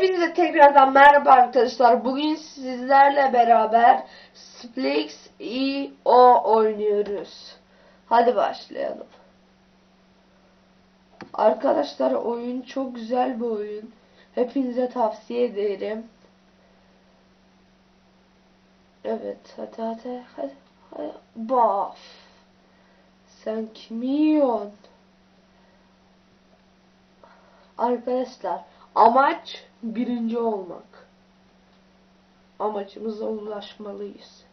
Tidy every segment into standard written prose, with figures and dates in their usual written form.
Hepinize tekrardan merhaba arkadaşlar. Bugün sizlerle beraber Splex.io oynuyoruz. Hadi başlayalım. Arkadaşlar oyun çok güzel bir oyun. Hepinize tavsiye ederim. Evet hadi. Baf. Sen kimi yiyorsun? Arkadaşlar amaç birinci olmak. Amacımıza ulaşmalıyız.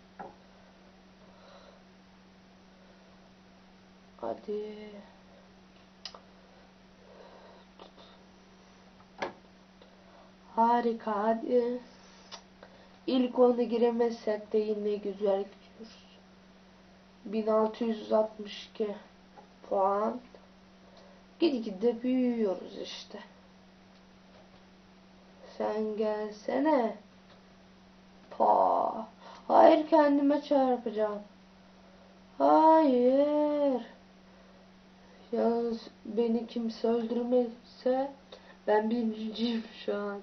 Hadi. Harika hadi. İlk ona giremezsek de yine güzel gidiyoruz. 1662 puan. Gitgide büyüyoruz işte. Sen gelsene. Pa. Hayır, kendime çarpacağım. Hayır. Yalnız beni kimse öldürmezse ben birinciyim şu an.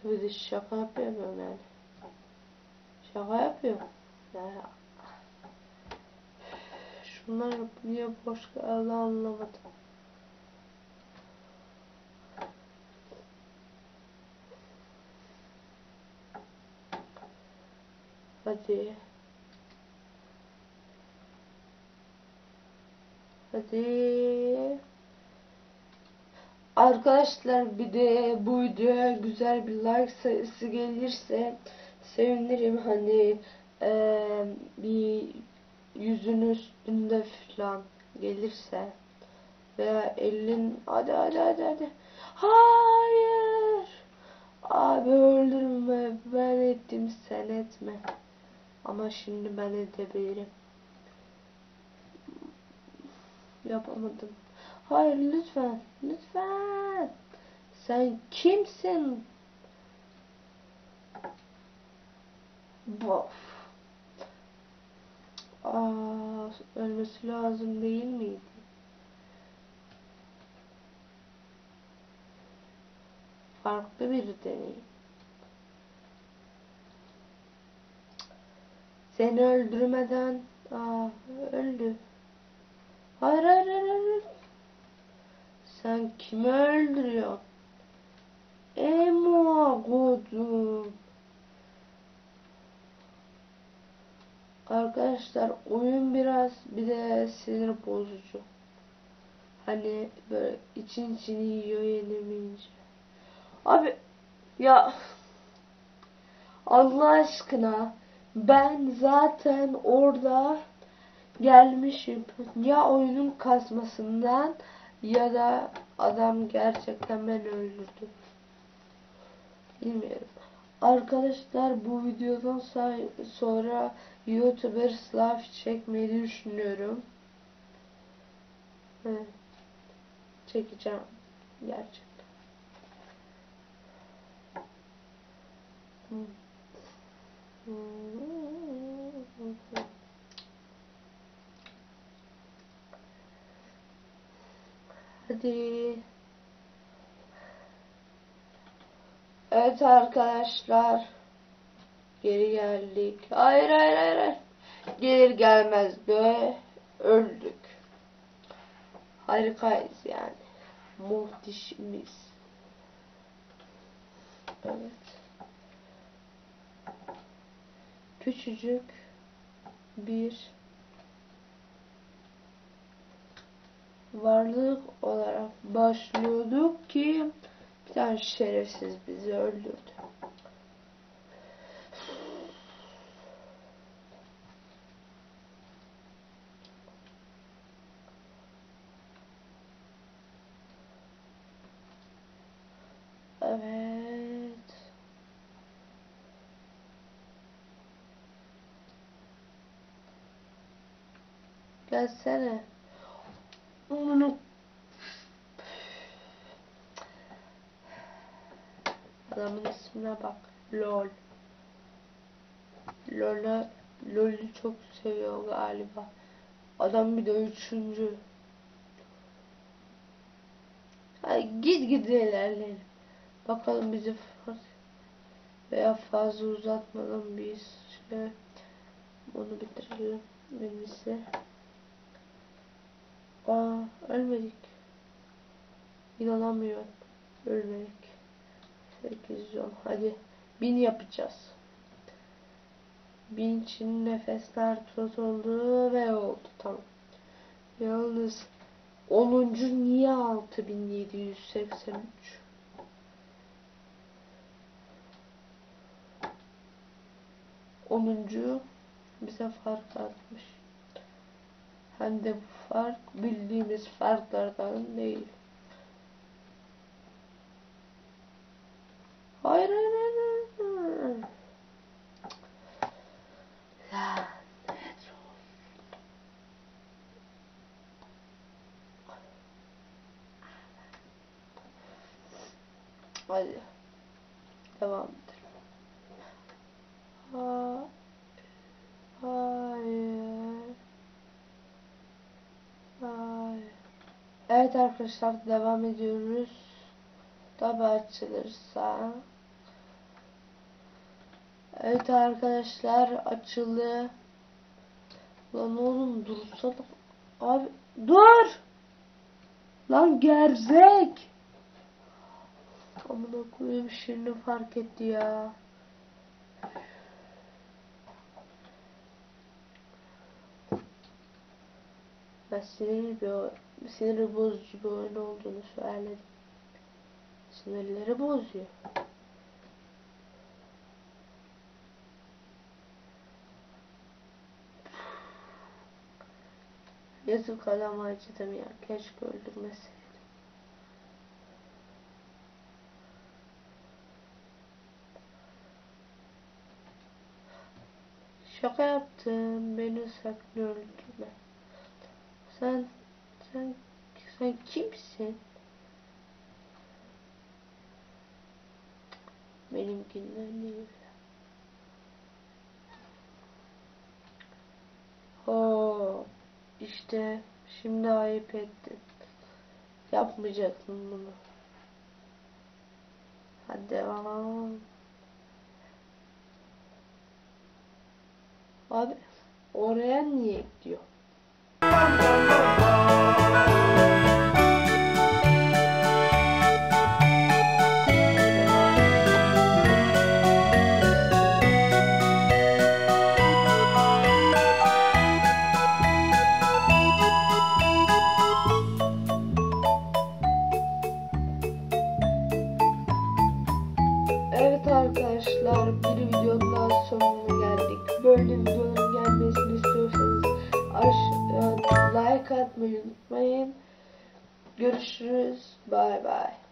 Tabii de şaka yapıyorum yani. Şaka yapıyorum. Ya. Şunlar niye boş kaldı anlamadım. Hadi. Hadi. Arkadaşlar bir de bu videoya güzel bir like sayısı gelirse sevinirim. Hani bir 100'ün üstünde falan gelirse veya 50'in hadi. Hayır. Abi öldürme, ben ettim sen etme. Ama şimdi ben edebilirim. Yapamadım. Hayır lütfen. Sen kimsin? Bof. Ölmesi lazım değil miydi? Farklı bir deneyim. Seni öldürmeden öldü. Hayır. Sen kimi öldürüyorsun? Emo kodum. Arkadaşlar oyun biraz bir de sinir bozucu. Hani böyle için yiyor yenemeyince. Abi ya Allah aşkına ben zaten orada gelmişim. Ya oyunun kasmasından ya da adam gerçekten beni öldürdü. Bilmiyorum. Arkadaşlar bu videodan sonra YouTuber Slav çekmeyi düşünüyorum. Evet. Çekeceğim. Gerçekten. Hadi. Evet arkadaşlar. Geri geldik. Hayır. Gelir gelmez de öldük. Harikayız yani. Muhteşemiz. Evet. Küçücük bir varlık olarak başlıyorduk ki bir tane şerefsiz bizi öldürdü. Evet. Gelsene. Onu adamın ismine bak. LOL. LOL'ü çok seviyor galiba. Adam bir de 3. Git ilerleyelim. Bakalım bizi veya fazla uzatmadan biz bunu bitirelim. En iyisi. Ölmedik. İnanamıyorum. Ölmedik. 810. Hadi 1000 yapacağız. 1000 için nefesler tutuldu ve oldu. Tamam. Yalnız 10. niye 6783? 10. bize fark atmış. Hem de bu fark bildiğimiz farklardan değil. Hayır, hayır, hayır, hayır. Lanet olsun. Hadi. Devam edelim. Hayır. Hayır. Evet arkadaşlar, devam ediyoruz. Tabi açılırsa. Evet arkadaşlar, açıldı. Lan oğlum dursana. Abi dur. Lan gerzek. Amına koyayım, şimdi fark etti ya. Ben sinir bozucu bir oyun olduğunu söyledim. Sinirleri bozuyor. Yazık adamı acıdım ya. Keşke öldürmeseydim. Şaka yaptım. Beni sakın öldürme. Sen kimsin? Benimkinden değil. İşte şimdi ayıp ettin. Yapmayacaktın bunu. Hadi devam. Abi oraya niye gidiyor? Evet arkadaşlar, bir videonun daha sonuna geldik. Böyle videoların gelmesini istiyorsanız like atmayı unutmayın. Görüşürüz. Bye bye.